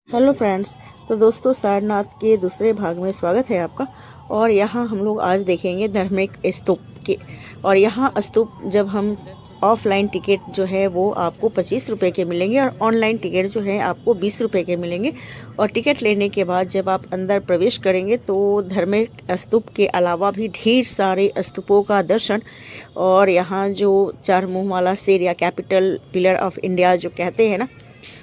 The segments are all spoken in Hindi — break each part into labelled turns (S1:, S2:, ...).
S1: Hello friends. तो दोस्तों, सारनाथ के दूसरे भाग में स्वागत है आपका। और यहाँ हम लोग आज देखेंगे धार्मिक स्तूप के। और यहाँ स्तूप जब हम ऑफलाइन टिकट जो है वो आपको 25 रुपये के मिलेंगे और ऑनलाइन टिकट जो है आपको 20 रुपये के मिलेंगे। और टिकट लेने के बाद जब आप अंदर प्रवेश करेंगे तो धार्मिक स्तूप के अलावा भी ढेर सारे स्तूपों का दर्शन, और यहाँ जो चार मुँह वाला शेर या कैपिटल पिलर ऑफ इंडिया जो कहते हैं ना,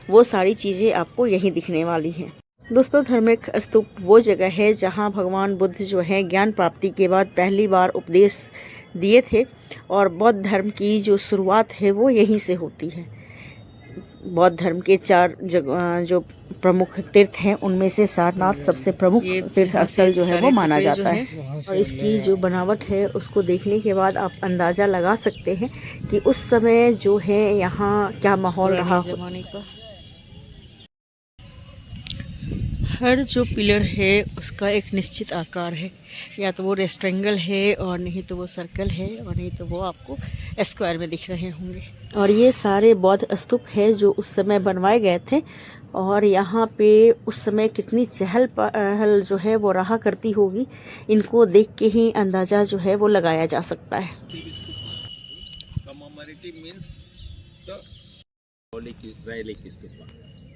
S1: वो सारी चीज़ें आपको यहीं दिखने वाली हैं। दोस्तों, धार्मिक स्तूप वो जगह है जहाँ भगवान बुद्ध जो है ज्ञान प्राप्ति के बाद पहली बार उपदेश दिए थे, और बौद्ध धर्म की जो शुरुआत है वो यहीं से होती है। बौद्ध धर्म के 4 जगह जो प्रमुख तीर्थ हैं उनमें से सारनाथ सबसे प्रमुख तीर्थ स्थल जो है वो माना जाता है। और इसकी जो बनावट है उसको देखने के बाद आप अंदाज़ा लगा सकते हैं कि उस समय जो है यहाँ क्या माहौल रहा हो। हर जो पिलर है उसका एक निश्चित आकार है, या तो वो रेक्टेंगल है और नहीं तो वो सर्कल है और नहीं तो वो आपको स्क्वायर में दिख रहे होंगे। और ये सारे बौद्ध स्तूप है जो उस समय बनवाए गए थे। और यहाँ पे उस समय कितनी चहल पहल जो है वो रहा करती होगी, इनको देख के ही अंदाज़ा जो है वो लगाया जा सकता है।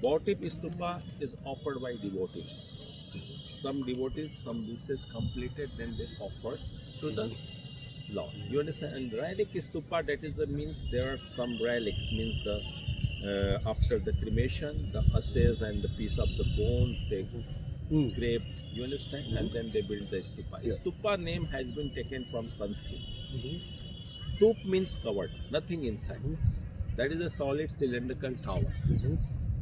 S2: Votive stupa is offered by devotees. Some devotees, some wishes completed, then they offer to the Lord. You understand? And relic stupa, that is the means there are some relics, means the after the cremation, the ashes and the piece of the bones they grave. You understand? And then they build the stupa. Yeah. Stupa name has been taken from Sanskrit. Stup means covered, nothing inside. That is a solid cylindrical tower.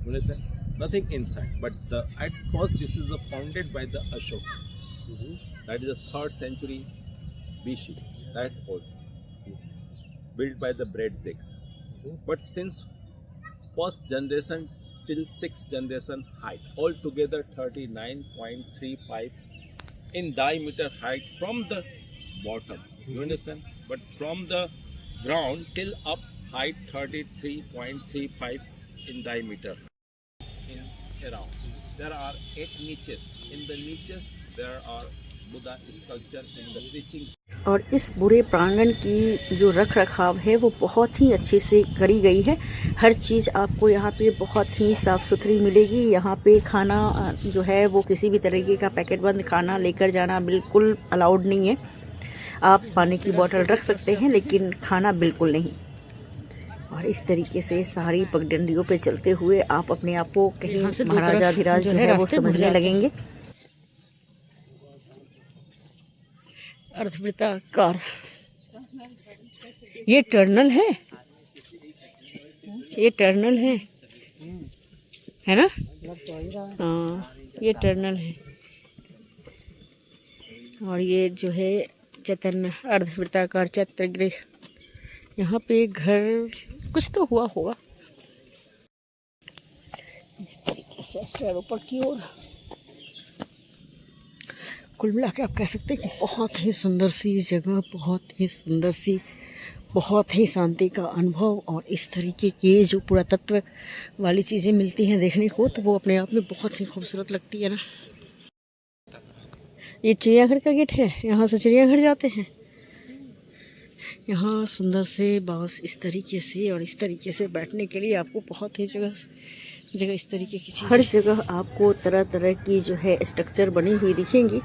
S2: You understand? Nothing inside. But at first this is founded by the Ashoka. That is the 3rd century BC. That old. Built by the bread bricks. But since 1st generation till 6th generation height, altogether 39.35 in diameter height from the bottom. You understand? But from the ground till up height 33.35 in diameter. Around there are 8 niches. In the niches there are Buddha sculpture in the preaching.
S1: और इस पूरे प्रांगण की जो रख रखाव है वो बहुत ही अच्छे से करी गई है। हर चीज़ आपको यहाँ पे बहुत ही साफ़ सुथरी मिलेगी। यहाँ पे खाना जो है वो किसी भी तरीके का पैकेट बंद खाना लेकर जाना बिल्कुल अलाउड नहीं है। आप पानी की बोतल रख सकते हैं लेकिन खाना बिल्कुल नहीं। और इस तरीके से सारी पगडंडियों पे चलते हुए आप अपने आप को कहीं महाराजाधिराज जो है वो समझने लगेंगे। अर्धवृत्ताकार ये टर्नल है, ये टर्नल है ना? हाँ, ये टर्नल है। और ये जो है चैतन्य अर्धवृत्ताकार चैत्यगृह, यहाँ पे घर कुछ तो हुआ होगा। इस तरीके से स्टेयर ऊपर की ओर। कुल मिला के आप कह सकते हैं कि बहुत ही सुंदर सी जगह, बहुत ही सुंदर सी, बहुत ही शांति का अनुभव। और इस तरीके के जो पुरातत्व वाली चीज़ें मिलती हैं देखने को, तो वो अपने आप में बहुत ही खूबसूरत लगती है ना। ये चिड़ियाघर का गेट है, यहाँ से चिड़ियाघर जाते हैं। यहाँ सुंदर से बांस इस तरीके से और इस तरीके से बैठने के लिए आपको बहुत ही जगह इस तरीके की चीज़, हर जगह आपको तरह तरह की जो है स्ट्रक्चर बनी हुई दिखेंगी।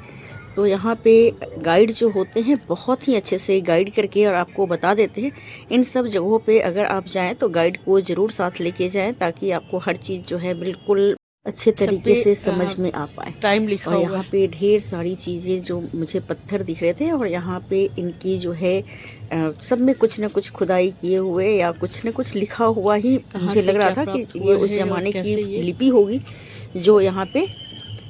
S1: तो यहाँ पे गाइड जो होते हैं बहुत ही अच्छे से गाइड करके और आपको बता देते हैं। इन सब जगहों पे अगर आप जाएं तो गाइड को ज़रूर साथ लेके जाएं, ताकि आपको हर चीज़ जो है बिल्कुल अच्छे तरीके से समझ में आ पाए। टाइम लिखा हुआ है। यहाँ पे ढेर सारी चीज़ें जो मुझे पत्थर दिख रहे थे, और यहाँ पे इनकी जो है सब में कुछ न कुछ खुदाई किए हुए या कुछ न कुछ लिखा हुआ ही मुझे लग रहा था कि ये उस ज़माने की लिपि होगी जो यहाँ पे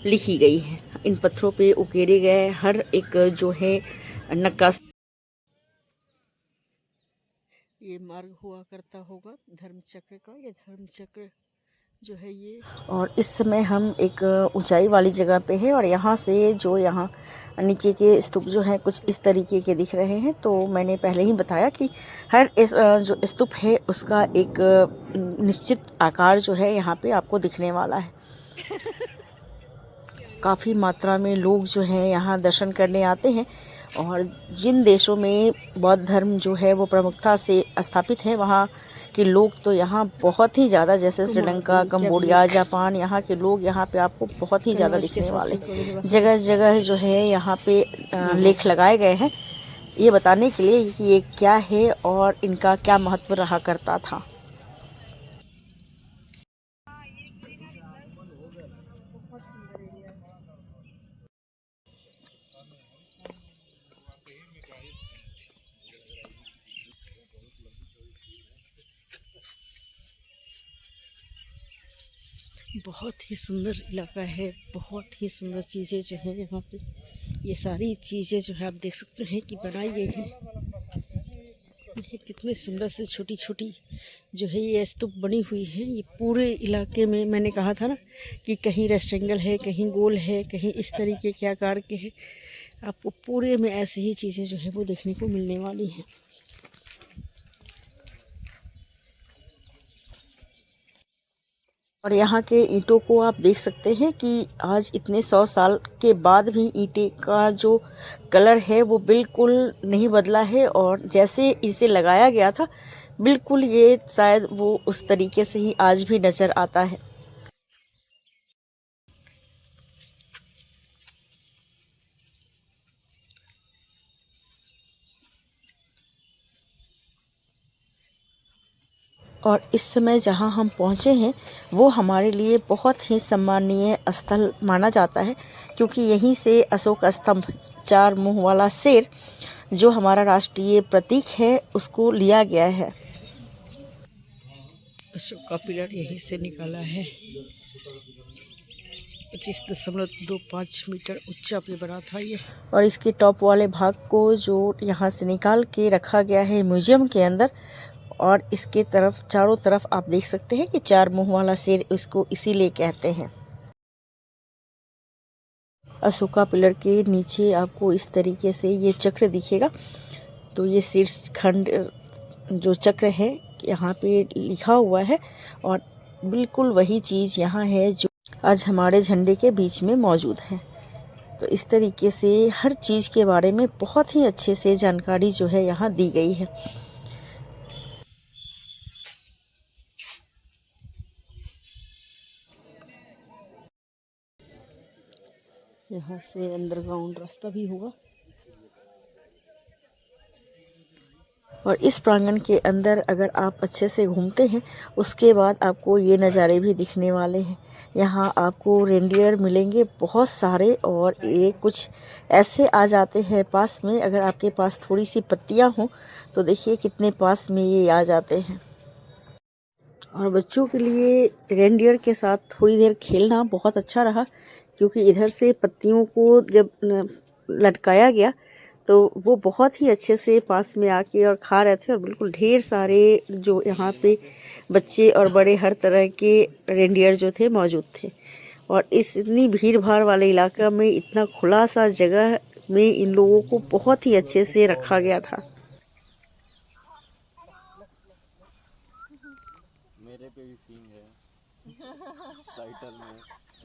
S1: लिखी गई है। इन पत्थरों पे उकेरे गए हर एक जो है नक्काशी। ये मार्ग हुआ करता होगा धर्म चक्र का, ये धर्म चक्र जो है ये। और इस समय हम एक ऊंचाई वाली जगह पे है, और यहाँ से जो यहाँ नीचे के स्तूप जो हैं कुछ इस तरीके के दिख रहे हैं। तो मैंने पहले ही बताया कि हर इस जो स्तूप है उसका एक निश्चित आकार जो है यहाँ पे आपको दिखने वाला है। काफ़ी मात्रा में लोग जो हैं यहाँ दर्शन करने आते हैं। और जिन देशों में बौद्ध धर्म जो है वो प्रमुखता से स्थापित है, वहाँ के लोग तो यहाँ बहुत ही ज़्यादा, जैसे श्रीलंका, कंबोडिया, जापान, यहाँ के लोग यहाँ पे आपको बहुत ही ज़्यादा दिखने वाले। जगह जगह जो है यहाँ पे लेख लगाए गए हैं ये बताने के लिए कि ये क्या है और इनका क्या महत्व रहा करता था। बहुत ही सुंदर इलाका है, बहुत ही सुंदर चीज़ें जो है यहाँ पे, ये सारी चीज़ें जो है आप देख सकते हैं कि बनाई गई हैं। ये कितने सुंदर से छोटी छोटी जो है ये स्तूप बनी हुई है। ये पूरे इलाके में, मैंने कहा था ना कि कहीं रेक्टेंगल है, कहीं गोल है, कहीं इस तरीके के आकार के हैं। आपको पूरे में ऐसे ही चीज़ें जो है वो देखने को मिलने वाली हैं। और यहाँ के ईंटों को आप देख सकते हैं कि आज इतने 100 साल के बाद भी ईंटे का जो कलर है वो बिल्कुल नहीं बदला है, और जैसे इसे लगाया गया था बिल्कुल ये शायद वो उस तरीके से ही आज भी नज़र आता है। और इस समय जहाँ हम पहुँचे हैं वो हमारे लिए बहुत ही सम्मानीय स्थल माना जाता है, क्योंकि यहीं से अशोक स्तंभ, 4 मुंह वाला शेर, जो हमारा राष्ट्रीय प्रतीक है, उसको लिया गया है। अशोक का पिलर यहीं से निकाला है। 25.25 मीटर ऊंचा पे बना था ये। और इसके टॉप वाले भाग को जो यहाँ से निकाल के रखा गया है म्यूजियम के अंदर, और इसके तरफ चारों तरफ आप देख सकते हैं कि 4 मुंह वाला शेर उसको इसीलिए कहते हैं। अशोका पिलर के नीचे आपको इस तरीके से ये चक्र दिखेगा। तो ये शीर्ष खंड जो चक्र है यहाँ पे लिखा हुआ है, और बिल्कुल वही चीज़ यहाँ है जो आज हमारे झंडे के बीच में मौजूद है। तो इस तरीके से हर चीज़ के बारे में बहुत ही अच्छे से जानकारी जो है यहाँ दी गई है। यहाँ से अंडरग्राउंड रास्ता भी होगा। और इस प्रांगण के अंदर अगर आप अच्छे से घूमते हैं उसके बाद आपको ये नज़ारे भी दिखने वाले हैं। यहाँ आपको रेंडियर मिलेंगे बहुत सारे, और ये कुछ ऐसे आ जाते हैं पास में। अगर आपके पास थोड़ी सी पत्तियाँ हों तो देखिए कितने पास में ये आ जाते हैं। और बच्चों के लिए रेंडियर के साथ थोड़ी देर खेलना बहुत अच्छा रहा, क्योंकि इधर से पत्तियों को जब लटकाया गया तो वो बहुत ही अच्छे से पास में आके और खा रहे थे। और बिल्कुल ढेर सारे जो यहाँ पे बच्चे और बड़े हर तरह के रेंडियर जो थे मौजूद थे। और इस इतनी भीड़ भाड़ वाले इलाका में इतना खुला सा जगह में इन लोगों को बहुत ही अच्छे से रखा गया था।
S3: मेरे पे भी सींग है टाइटल में।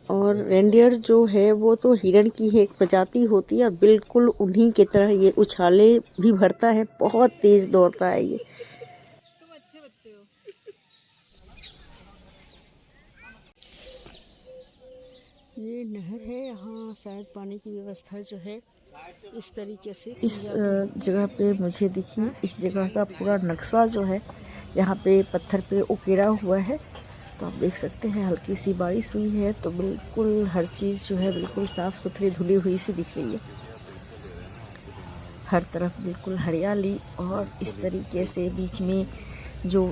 S1: और रेंडियर जो है वो तो हिरण की ही एक प्रजाति होती है, और बिल्कुल उन्हीं की तरह ये उछाले भी भरता है, बहुत तेज दौड़ता है ये।
S4: तुम अच्छे बच्चे हो।
S1: ये नहर है, यहाँ शायद पानी की व्यवस्था जो है इस तरीके से इस जगह पे मुझे दिखी। इस जगह का पूरा नक्शा जो है यहाँ पे पत्थर पे उकेरा हुआ है। तो आप देख सकते हैं हल्की सी बारिश हुई है तो बिल्कुल हर चीज़ जो है बिल्कुल साफ़ सुथरी धुली हुई सी दिख रही है। हर तरफ बिल्कुल हरियाली, और इस तरीके से बीच में जो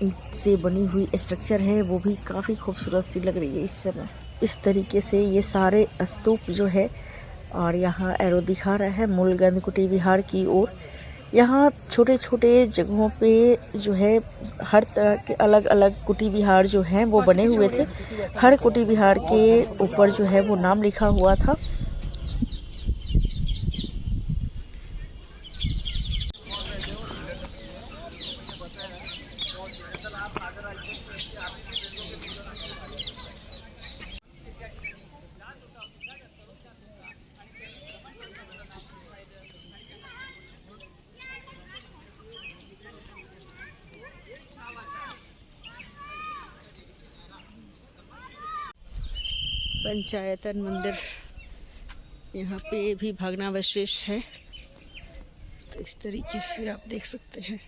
S1: ईंट से बनी हुई स्ट्रक्चर है वो भी काफ़ी खूबसूरत सी लग रही है इस समय। इस तरीके से ये सारे स्तूप जो है, और यहाँ एरो दिखा रहा है मूलगंध कुटी विहार की ओर। यहाँ छोटे छोटे जगहों पे जो है हर तरह के अलग अलग कुटी विहार जो हैं वो बने हुए थे। हर कुटी विहार के ऊपर जो है वो नाम लिखा हुआ था। पंचायतन मंदिर, यहाँ पे भी भग्नावशेष है। तो इस तरीके से आप देख सकते हैं।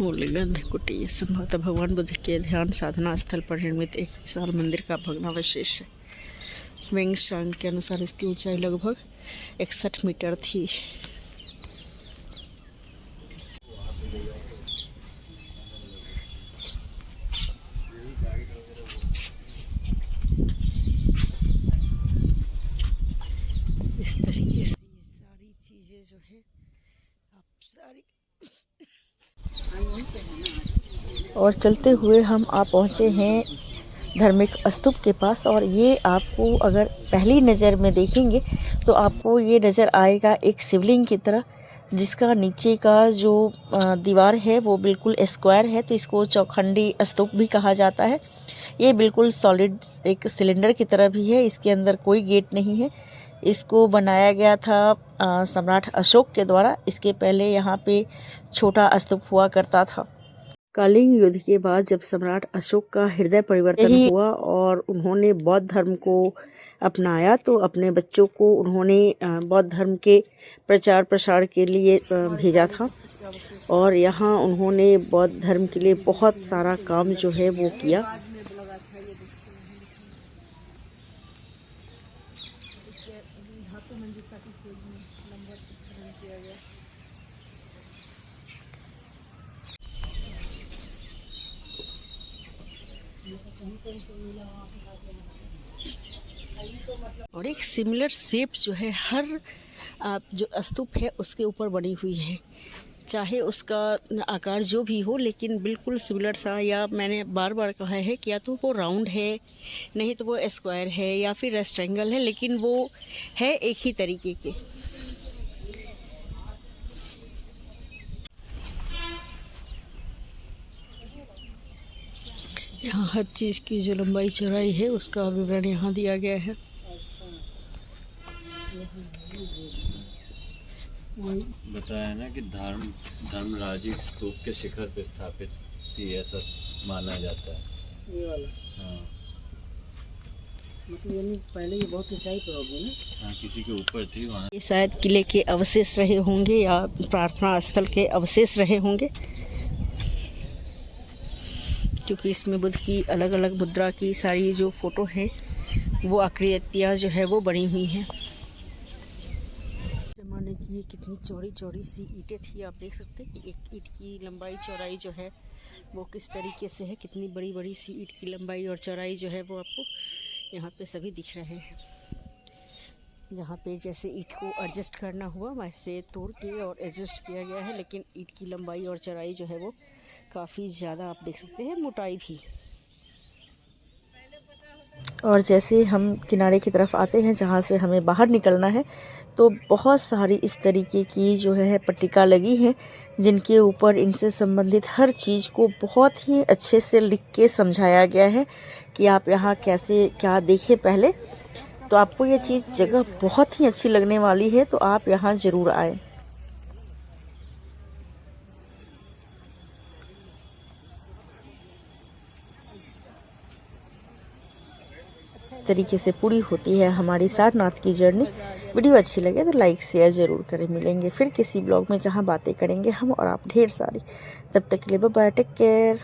S1: मूलगंध कुटी संभवतः भगवान बुद्ध के ध्यान साधना स्थल पर निर्मित एक विशाल मंदिर का भग्नावशेष है। वेंगशांग के अनुसार इसकी ऊंचाई लगभग 61 मीटर थी। इस तरीके से ये सारी चीजें जो है आप सारी और चलते हुए हम पहुँचे हैं धार्मिक स्तूप के पास। और ये आपको अगर पहली नज़र में देखेंगे तो आपको ये नज़र आएगा एक शिवलिंग की तरह, जिसका नीचे का जो दीवार है वो बिल्कुल स्क्वायर है, तो इसको चौखंडी स्तूप भी कहा जाता है। ये बिल्कुल सॉलिड एक सिलेंडर की तरह भी है, इसके अंदर कोई गेट नहीं है। इसको बनाया गया था सम्राट अशोक के द्वारा। इसके पहले यहाँ पे छोटा स्तूप हुआ करता था। कलिंग युद्ध के बाद जब सम्राट अशोक का हृदय परिवर्तन हुआ और उन्होंने बौद्ध धर्म को अपनाया, तो अपने बच्चों को उन्होंने बौद्ध धर्म के प्रचार प्रसार के लिए भेजा था। और यहाँ उन्होंने बौद्ध धर्म के लिए बहुत सारा काम जो है वो किया। और एक सिमिलर शेप जो है हर जो स्तूप है उसके ऊपर बनी हुई है, चाहे उसका आकार जो भी हो, लेकिन बिल्कुल सिमिलर सा। या मैंने बार बार कहा है कि या तो वो राउंड है, नहीं तो वो स्क्वायर है, या फिर रेक्टेंगल है, लेकिन वो है एक ही तरीके के। यहाँ हर चीज़ की जो लंबाई चौड़ाई है उसका विवरण यहाँ दिया गया है।
S3: बताया ना कि धर्मराज स्तूप के शिखर पे स्थापित थी, ऐसा माना जाता है।
S1: ये वाला
S3: हाँ,
S1: मतलब यानी पहले ये बहुत ऊंचाई पर होगी ना।
S3: हाँ, किसी के ऊपर थी वहाँ।
S1: ये शायद किले के अवशेष रहे होंगे या प्रार्थना स्थल के अवशेष रहे होंगे, क्योंकि इसमें बुद्ध की अलग अलग मुद्रा की सारी जो फोटो है वो आकृतियाँ जो है वो बनी हुई हैं। जमाने की ये कितनी चौड़ी चौड़ी सी ईंटें थी, आप देख सकते हैं कि एक ईंट की लंबाई चौड़ाई जो है वो किस तरीके से है। कितनी बड़ी बड़ी सी ईंट की लंबाई और चौड़ाई जो है वो आपको यहाँ पे सभी दिख रहे हैं। जहाँ पे जैसे ईंट को एडजस्ट करना हुआ वैसे तोड़ के और एडजस्ट किया गया है, लेकिन ईंट की लंबाई और चौड़ाई जो है वो काफ़ी ज़्यादा आप देख सकते हैं, मोटाई भी। और जैसे हम किनारे की तरफ आते हैं जहाँ से हमें बाहर निकलना है, तो बहुत सारी इस तरीके की जो है पट्टिका लगी हैं, जिनके ऊपर इनसे संबंधित हर चीज़ को बहुत ही अच्छे से लिख के समझाया गया है कि आप यहाँ कैसे क्या देखें पहले। तो आपको ये चीज़ जगह बहुत ही अच्छी लगने वाली है, तो आप यहाँ ज़रूर आएँ। तरीके से पूरी होती है हमारी सारनाथ की जर्नी। वीडियो अच्छी लगे तो लाइक शेयर ज़रूर करें। मिलेंगे फिर किसी ब्लॉग में जहां बातें करेंगे हम और आप ढेर सारी। तब तक के लिए बाय बाय, टेक केयर।